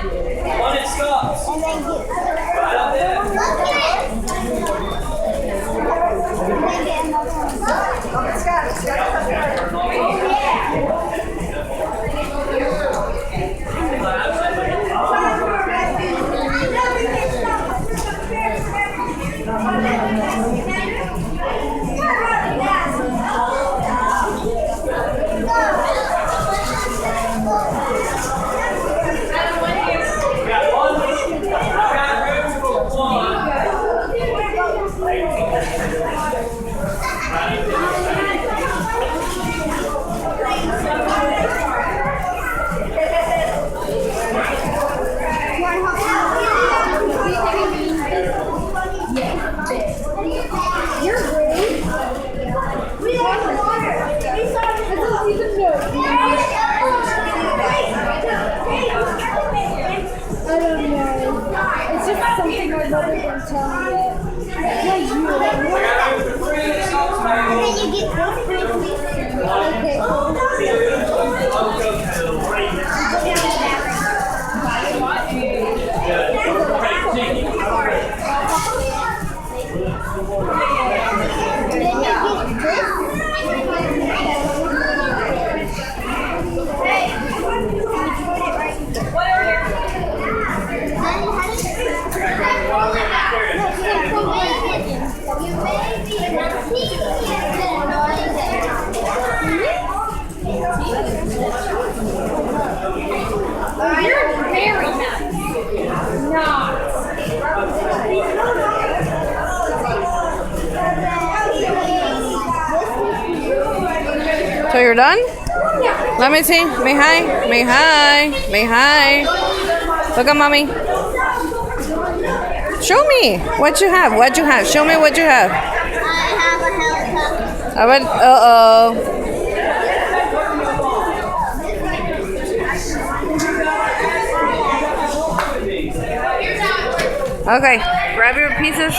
When it stops. And then get Right up there. and then get another You're rude. We have water. I don't even know. I don't know. It's just something my mother can tell me. Yeah, you. And then you get You're very nice. So you're done? Let me see. May hi. May hi. May hi. Look at mommy. Show me what you have. What you have. Show me what you have. I have a helicopter. I went, uh-oh. Okay, grab your pieces.